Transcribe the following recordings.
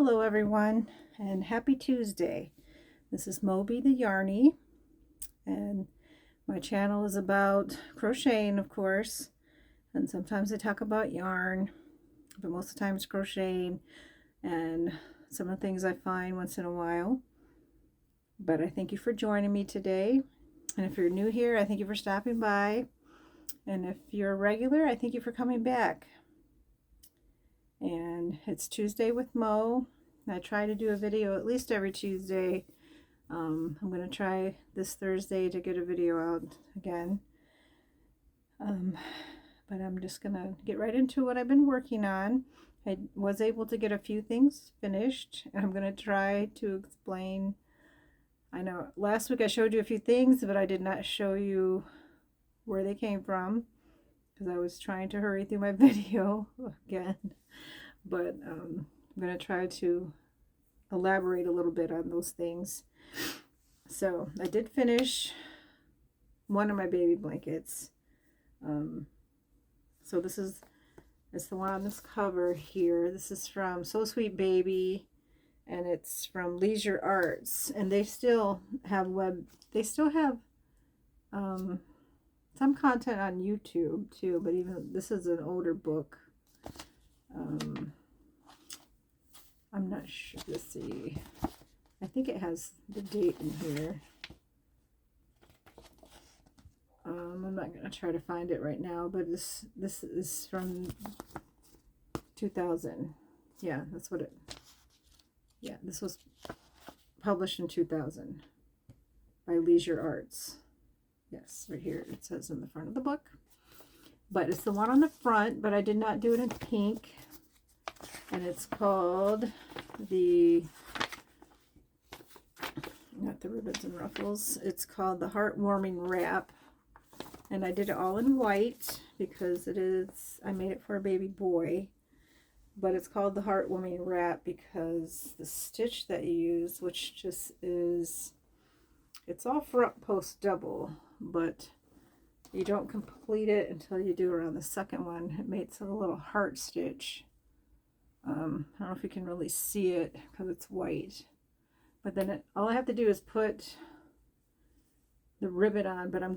Hello everyone and happy Tuesday. This is Moby the Yarny, and my channel is about crocheting, of course, and sometimes I talk about yarn, but most of the time it's crocheting and some of the things I find once in a while. But I thank you for joining me today, and if you're new here, I thank you for stopping by, and if you're a regular, I thank you for coming back. And it's Tuesday with Mo. I try to do a video at least every Tuesday. I'm going to try this Thursday to get a video out again. But I'm just going to get right into what I've been working on. I was able to get a few things finished, and I'm going to try to explain. I know last week I showed you a few things, but I did not show you where they came from because I was trying to hurry through my video again. But I'm going to try to elaborate a little bit on those things. So I did finish one of my baby blankets. So it's the one on this cover here. This is from So Sweet Baby, and it's from Leisure Arts, and they still have some content on YouTube too, but even this is an older book. I'm not sure. Let's see. I think it has the date in here. I'm not going to try to find it right now, but this is from 2000. Yeah, that's what it. Yeah, this was published in 2000 by Leisure Arts. Yes, right here it says in the front of the book. But it's the one on the front, but I did not do it in pink. And it's called not the ribbons and ruffles, it's called the Heartwarming Wrap. And I did it all in white because I made it for a baby boy. But it's called the Heartwarming Wrap because the stitch that you use, which just is, it's all front post double, but you don't complete it until you do around the second one. It makes a little heart stitch. I don't know if you can really see it because it's white, but then all I have to do is put the ribbon on, but I'm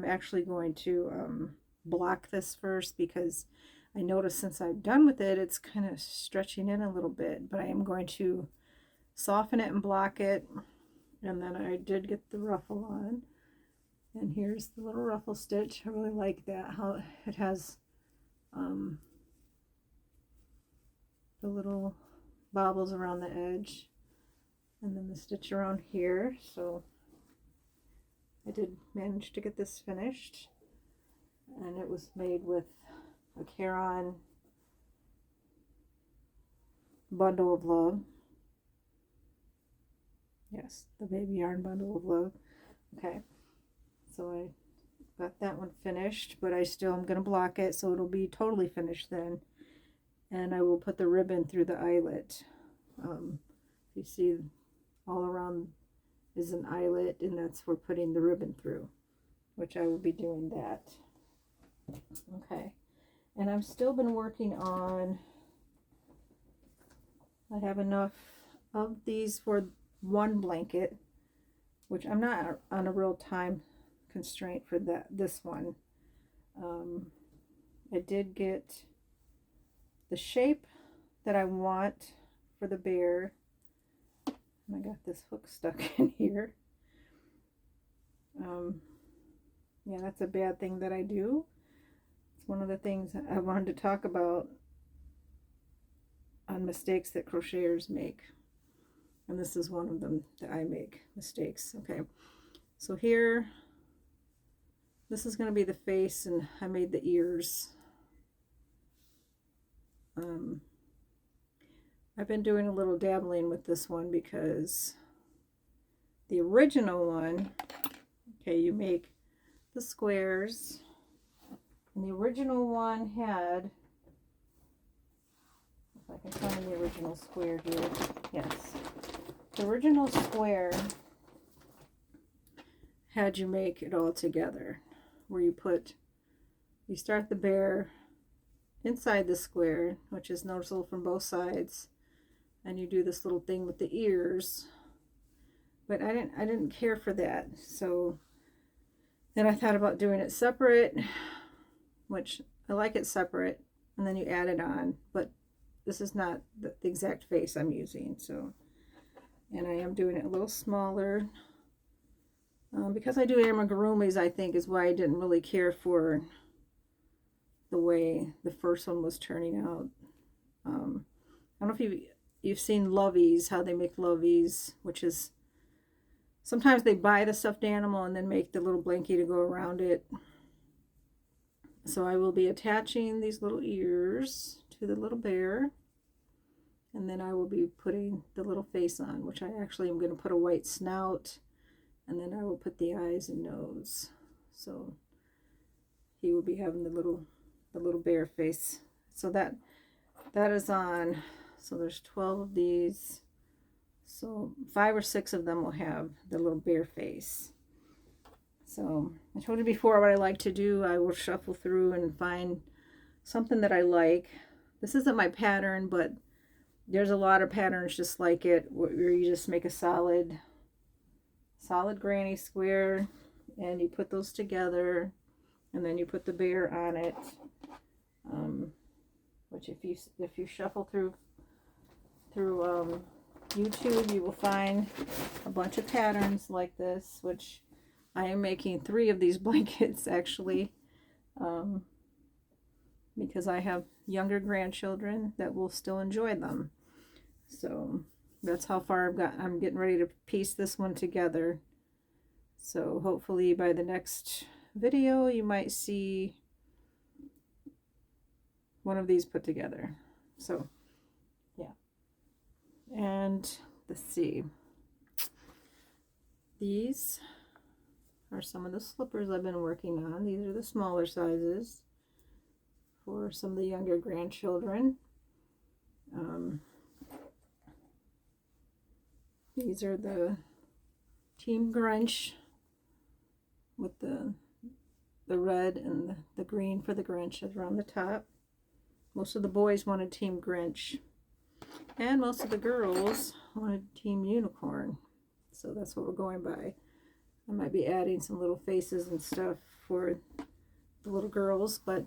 actually going to block this first because I noticed since I've done with it, it's kind of stretching in a little bit, but I am going to soften it and block it. And then I did get the ruffle on, and here's the little ruffle stitch. I really like that, how it has the little bobbles around the edge, and then the stitch around here. So I did manage to get this finished, and it was made with a Caron bundle of love. Yes, the baby yarn bundle of love. Okay, so I got that one finished, but I still am going to block it so it'll be totally finished then. And I will put the ribbon through the eyelet. You see all around is an eyelet, and that's for putting the ribbon through, which I will be doing that. Okay, and I've still been working on, I have enough of these for one blanket, which I'm not on a real time constraint for this one. I did get the shape that I want for the bear, and I got this hook stuck in here. Yeah, that's a bad thing that I do. It's one of the things I wanted to talk about on mistakes that crocheters make, and this is one of them that I make mistakes. Okay, so here, this is going to be the face, and I made the ears. I've been doing a little dabbling with this one because the original one, okay, you make the squares, and the original one had, if I can find the original square here, yes, the original square had you make it all together, where you start the bear inside the square, which is noticeable from both sides, and you do this little thing with the ears. But I didn't care for that. So then I thought about doing it separate, which I like it separate, and then you add it on. But this is not the exact face I'm using. So, and I am doing it a little smaller. Because I do amigurumis, I think, is why I didn't really care for the way the first one was turning out. I don't know if you've seen loveys, how they make loveys, which is sometimes they buy the stuffed animal and then make the little blankie to go around it. So I will be attaching these little ears to the little bear, and then I will be putting the little face on, which I actually am going to put a white snout, and then I will put the eyes and nose. So he will be having the little bear face. So that is on. So there's 12 of these. So 5 or 6 of them will have the little bear face. So I told you before what I like to do. I will shuffle through and find something that I like. This isn't my pattern, but there's a lot of patterns just like it, where you just make a solid granny square, and you put those together, and then you put the bear on it. Which if you shuffle through YouTube, you will find a bunch of patterns like this, which I am making 3 of these blankets actually, because I have younger grandchildren that will still enjoy them. So that's how far I've got. I'm getting ready to piece this one together. So hopefully by the next video you might see one of these put together. So yeah. And let's see. These are some of the slippers I've been working on. These are the smaller sizes for some of the younger grandchildren. These are the Team Grinch with the red and the green for the Grinch around the top. Most of the boys wanted Team Grinch, and most of the girls wanted Team Unicorn. So that's what we're going by. I might be adding some little faces and stuff for the little girls, but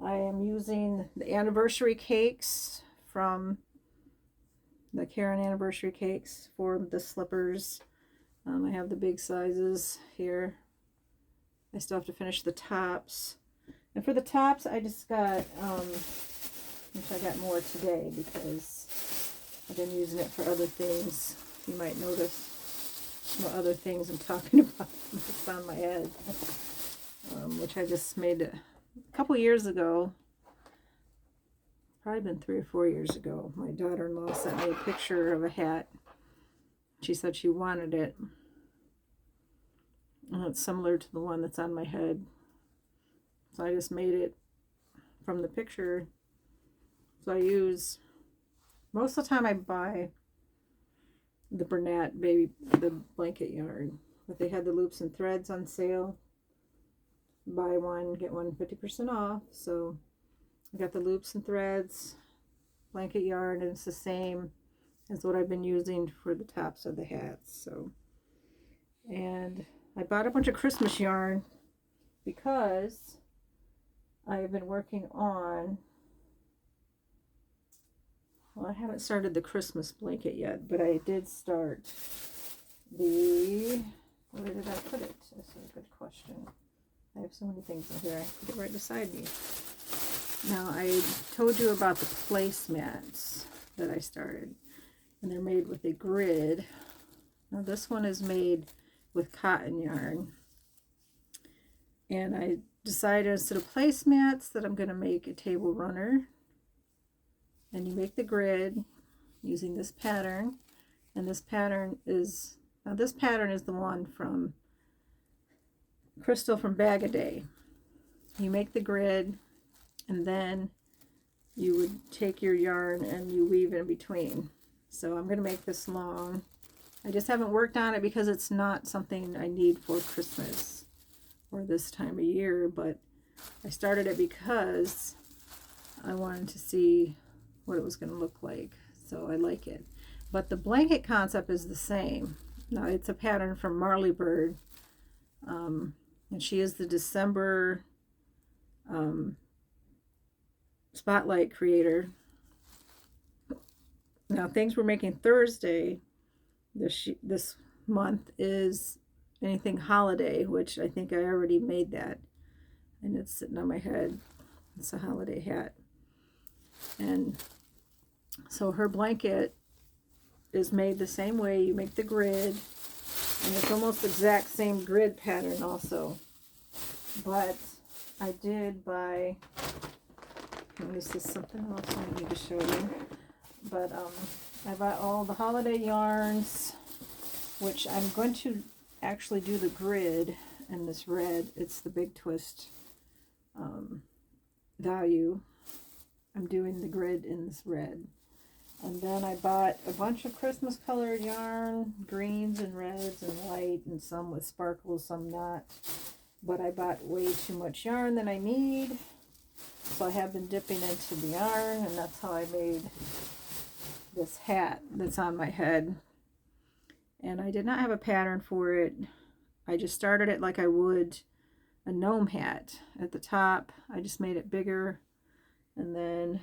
I am using the anniversary cakes from the Karen anniversary cakes for the slippers. I have the big sizes here. I still have to finish the tops. And for the tops, I just got, which I got more today because I've been using it for other things. You might notice what other things I'm talking about that's on my head, which I just made a couple years ago. Probably been 3 or 4 years ago. My daughter-in-law sent me a picture of a hat. She said she wanted it. And it's similar to the one that's on my head. So I just made it from the picture. So I use, most of the time I buy the Bernat the blanket yarn. But they had the loops and threads on sale. Buy one, get one 50% off. So I got the loops and threads, blanket yarn, and it's the same as what I've been using for the tops of the hats. So, and I bought a bunch of Christmas yarn because I have been working on, well, I haven't started the Christmas blanket yet, but I did start the, where did I put it? That's a good question. I have so many things in here. I put it right beside me. Now, I told you about the placemats that I started, and they're made with a grid. Now, this one is made with cotton yarn, and I decided instead of placemats that I'm going to make a table runner, and you make the grid using this pattern, and this pattern is, now this pattern is the one from Crystal from Bag a Day. You make the grid, and then you would take your yarn and you weave in between. So I'm going to make this long. I just haven't worked on it because it's not something I need for Christmas or this time of year, but I started it because I wanted to see what it was going to look like. So I like it. But the blanket concept is the same. Now it's a pattern from Marley Bird. And she is the December spotlight creator. Now things we're making Thursday this month is anything holiday, which I think I already made that. And it's sitting on my head. It's a holiday hat. And so her blanket is made the same way. You make the grid, and it's almost the exact same grid pattern also. But I did buy, this is something else I need to show you. But I bought all the holiday yarns, which I'm going to actually do the grid in this red. It's the Big Twist value. I'm doing the grid in this red. And then I bought a bunch of Christmas colored yarn, greens and reds and white, and some with sparkles, some not. But I bought way too much yarn than I need. So I have been dipping into the yarn, and that's how I made this hat that's on my head. And I did not have a pattern for it. I just started it like I would a gnome hat. At the top, I just made it bigger, and then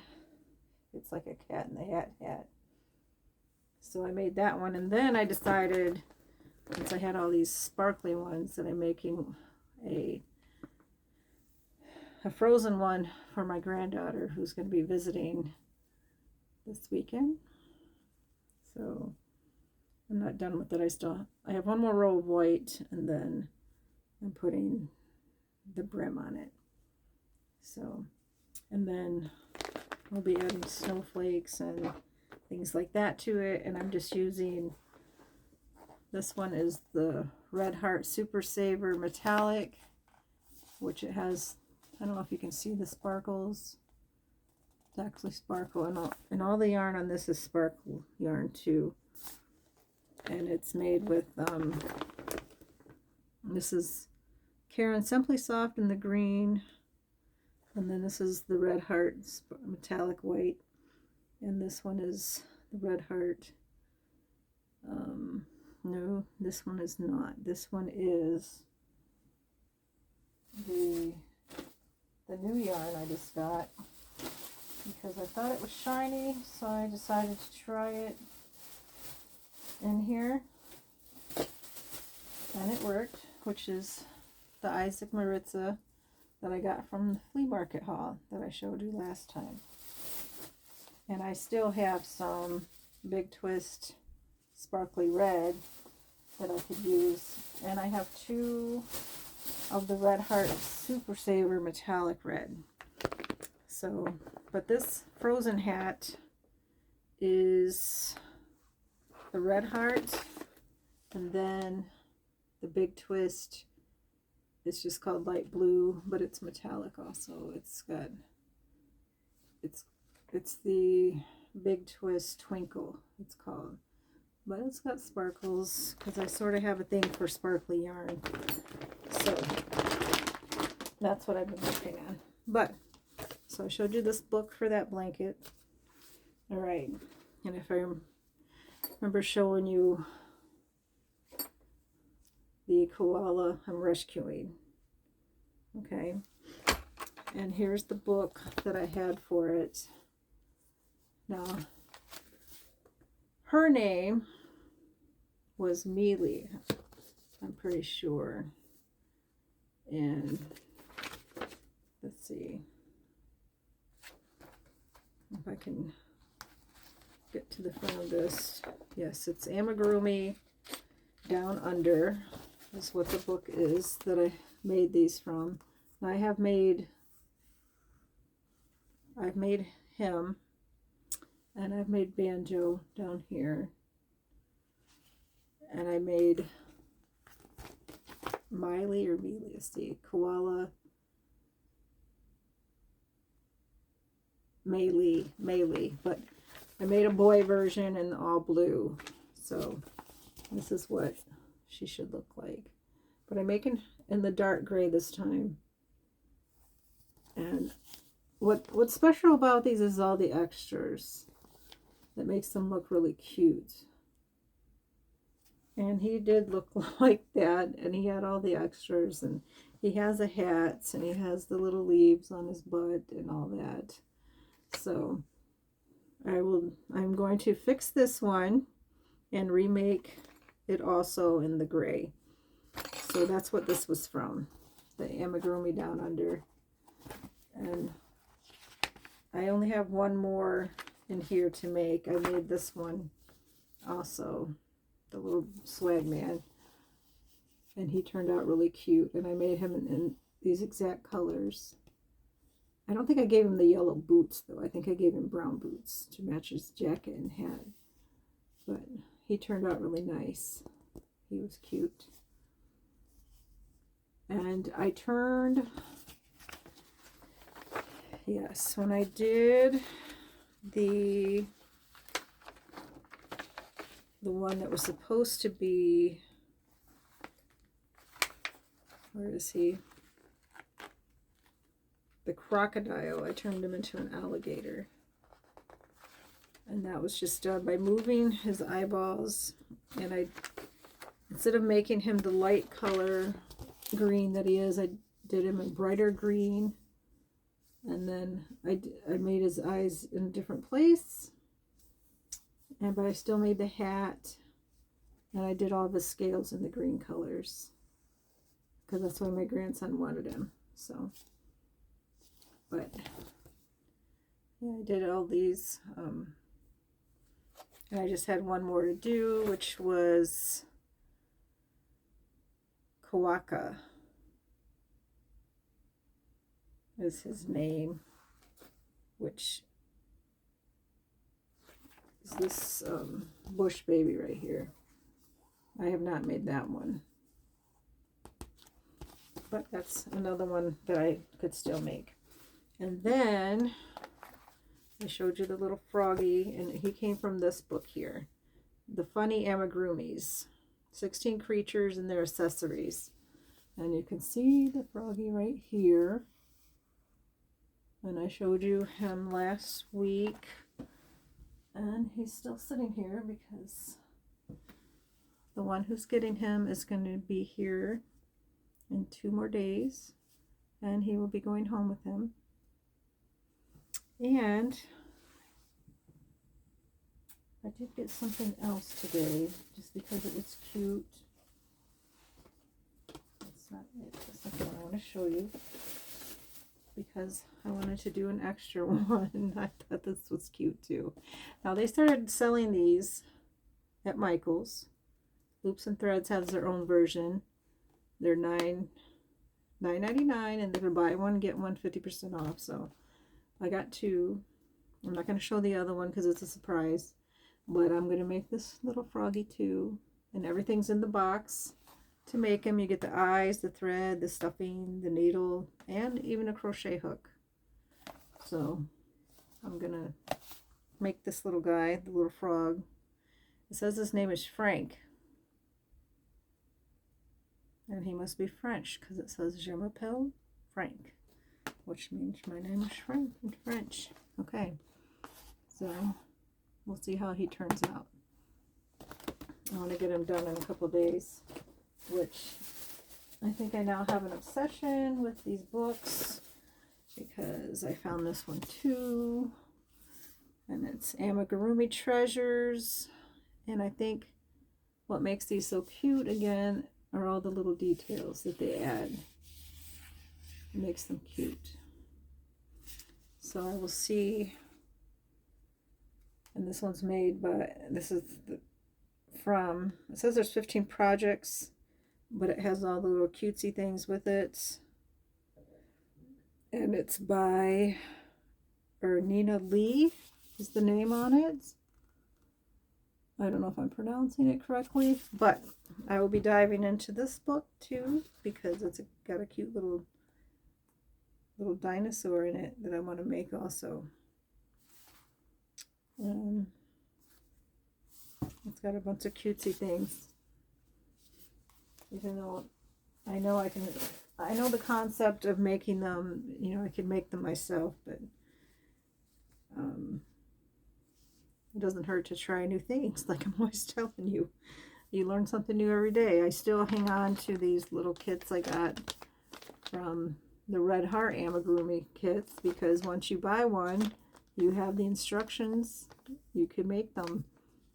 it's like a cat in the hat. So I made that one, and then I decided, since I had all these sparkly ones, that I'm making a frozen one for my granddaughter who's going to be visiting this weekend. So I'm not done with it. I have one more row of white, and then I'm putting the brim on it. So, and then I'll be adding snowflakes and things like that to it. And I'm just using, this one is the Red Heart Super Saver Metallic, which it has, I don't know if you can see the sparkles. It's actually sparkle, and all the yarn on this is sparkle yarn too. And it's made with, this is Karen Simply Soft in the green. And then this is the Red Heart Metallic White. And this one is the Red Heart. No, this one is not. This one is the new yarn I just got, because I thought it was shiny, so I decided to try it in here. And it worked, which is the Isaac Maritza that I got from the flea market haul that I showed you last time. And I still have some Big Twist sparkly red that I could use. And I have 2 of the Red Heart Super Saver Metallic Red. So, but this frozen hat is the Red Heart, and then the Big Twist. It's just called light blue, but it's metallic also. It's got, it's the Big Twist Twinkle, it's called. But it's got sparkles, because I sort of have a thing for sparkly yarn. So that's what I've been working on. But, so I showed you this book for that blanket. All right. And if I remember showing you the koala I'm rescuing. Okay. And here's the book that I had for it. Now, her name was Mealy, I'm pretty sure. And let's see if I can get to the front of this. Yes, it's Amigurumi Down Under is what the book is that I made these from. I've made him, and I've made Banjo down here, and I made Miley or Mealy, let's see, Koala, Melee, but I made a boy version in all blue. So this is what she should look like. But I'm making in the dark gray this time. And what's special about these is all the extras. that makes them look really cute. And he did look like that, and he had all the extras, and he has a hat, and he has the little leaves on his butt and all that. So I'm going to fix this one and remake it also in the gray. So that's what this was from, the amigurumi Down Under. And I only have one more in here to make. I made this one also, the little swag man, and he turned out really cute, and I made him in these exact colors. I don't think I gave him the yellow boots though. I think I gave him brown boots to match his jacket and hat, but he turned out really nice. He was cute. And I turned, yes, when I did the one that was supposed to be, where is he? The crocodile, I turned him into an alligator. And that was just done by moving his eyeballs. And I, instead of making him the light color green that he is, I did him a brighter green. And then I made his eyes in a different place. But I still made the hat, and I did all the scales in the green colors because that's why my grandson wanted him. So, but yeah, I did all these, and I just had one more to do, which was Kawaka is his name, which is this bush baby right here. I have not made that one, but that's another one that I could still make. And then I showed you the little froggy, and he came from this book here, The Funny Amigurumis, 16 Creatures and Their Accessories. And you can see the froggy right here, and I showed you him last week. And he's still sitting here because the one who's getting him is going to be here in 2 more days. And he will be going home with him. And I did get something else today just because it was cute. That's not it. That's something I want to show you, because I wanted to do an extra one. I thought this was cute too. Now they started selling these at Michael's. Loops and Threads has their own version. They're $9.99, and they're buy one get one 50% off. So I got 2. I'm not going to show the other one because it's a surprise, but I'm going to make this little froggy too, and everything's in the box. To make them, you get the eyes, the thread, the stuffing, the needle, and even a crochet hook. So I'm gonna make this little guy, the little frog. It says his name is Frank, and he must be French because it says Je m'appelle Frank, which means my name is Frank in French. Okay, so we'll see how he turns out. I want to get him done in a couple days, which I think I now have an obsession with these books because I found this one too, and it's Amigurumi Treasures. And I think what makes these so cute again are all the little details that they add. It makes them cute. So I will see. And this one's made by, this is from, it says there's 15 projects, but it has all the little cutesy things with it. And it's by Nina Lee is the name on it. I don't know if I'm pronouncing it correctly, but I will be diving into this book too because it's got a cute little dinosaur in it that I want to make also. It's got a bunch of cutesy things. Even though I know I know the concept of making them, you know, I can make them myself, but it doesn't hurt to try new things. Like I'm always telling you, you learn something new every day. I still hang on to these little kits I got from the Red Heart amigurumi kits, because once you buy one, you have the instructions. You can make them.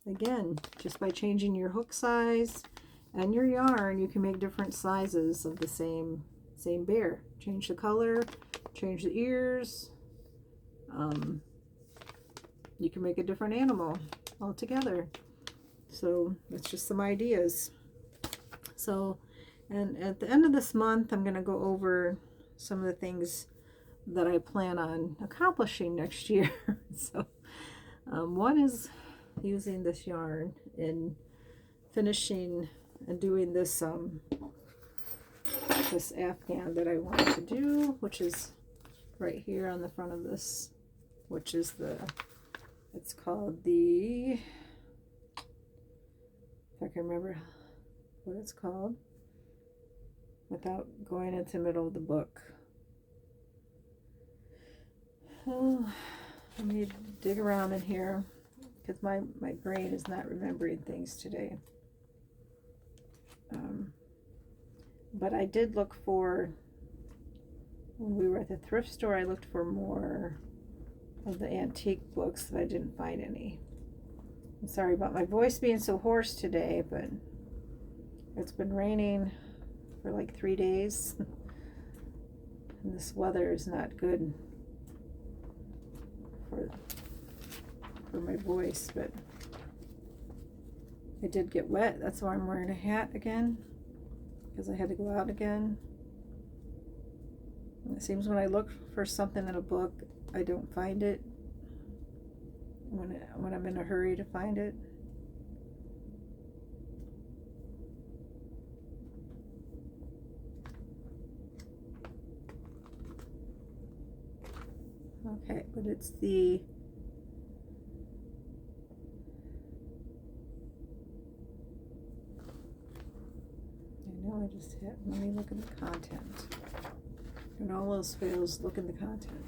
Again, just by changing your hook size and your yarn, you can make different sizes of the same bear. Change the color, change the ears. You can make a different animal altogether. So that's just some ideas. So, and at the end of this month, I'm going to go over some of the things that I plan on accomplishing next year. So one is using this yarn and finishing and doing this this afghan that I want to do, which is right here on the front of this, which is it's called the, if I can remember what it's called without going into the middle of the book. Oh, let me dig around in here, because my brain is not remembering things today. But I did look for, when we were at the thrift store, I looked for more of the antique books, but I didn't find any. I'm sorry about my voice being so hoarse today, but it's been raining for like 3 days. And this weather is not good for my voice, but I did get wet. That's why I'm wearing a hat again, because I had to go out again. And it seems when I look for something in a book, I don't find it when I'm in a hurry to find it. Okay, but it's the I just hit. Let me look at the content. And all else fails, look in the content.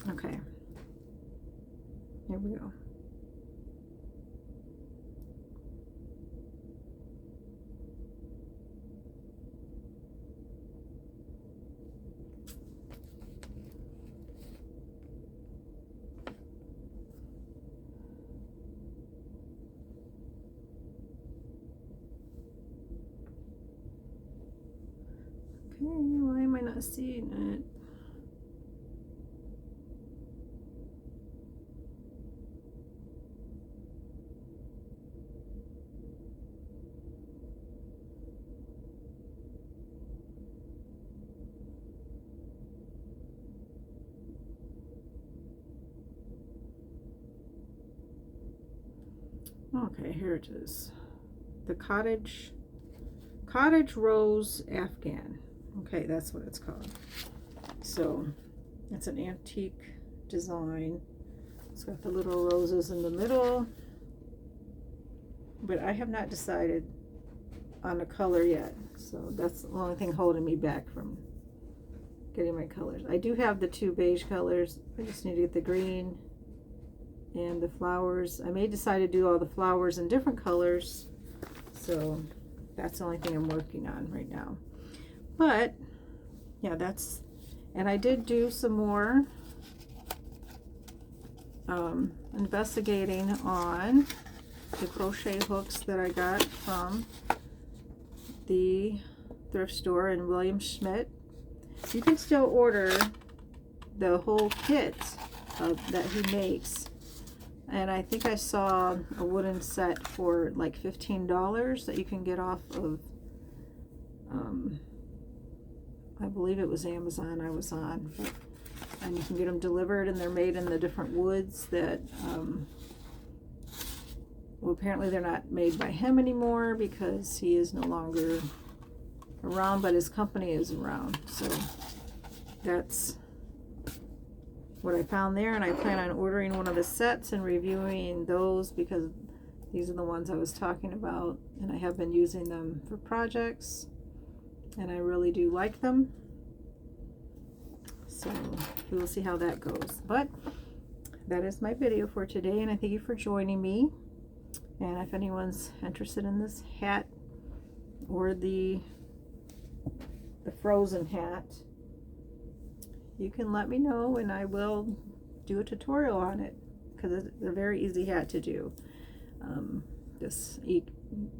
Okay. Here we go. Okay, why am I not seeing it? Okay, here it is. The Cottage Rose Afghan. Okay, that's what it's called. So it's an antique design. It's got the little roses in the middle, but I have not decided on a color yet. So that's the only thing holding me back from getting my colors. I do have the 2 beige colors. I just need to get the green and the flowers. I may decide to do all the flowers in different colors. So that's the only thing I'm working on right now. But yeah, and I did do some more investigating on the crochet hooks that I got from the thrift store in William Schmidt. You can still order the whole kit that he makes. And I think I saw a wooden set for like $15 that you can get off of, I believe it was Amazon I was on. And you can get them delivered, and they're made in the different woods that, well, apparently they're not made by him anymore because he is no longer around, but his company is around. So that's what I found there, and I plan on ordering one of the sets and reviewing those, because these are the ones I was talking about, and I have been using them for projects, and I really do like them. So we will see how that goes. But that is my video for today, and I thank you for joining me. And if anyone's interested in this hat or the frozen hat, you can let me know and I will do a tutorial on it, because it's a very easy hat to do.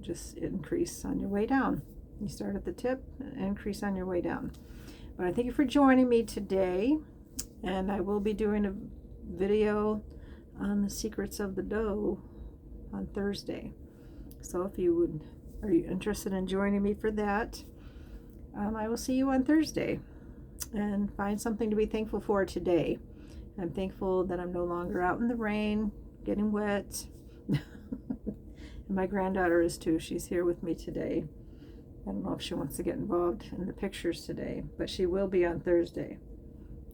Just increase on your way down. You start at the tip and increase on your way down. But I thank you for joining me today, and I will be doing a video on the secrets of the dough on Thursday. So if you are you interested in joining me for that, I will see you on Thursday, and find something to be thankful for today. I'm thankful that I'm no longer out in the rain getting wet. And my granddaughter is too. She's here with me today. I don't know if she wants to get involved in the pictures today, but she will be on Thursday,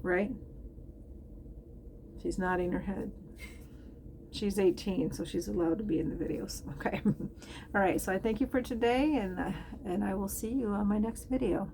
right? She's nodding her head. She's 18, so she's allowed to be in the videos. Okay. All right, so I thank you for today, and I will see you on my next video.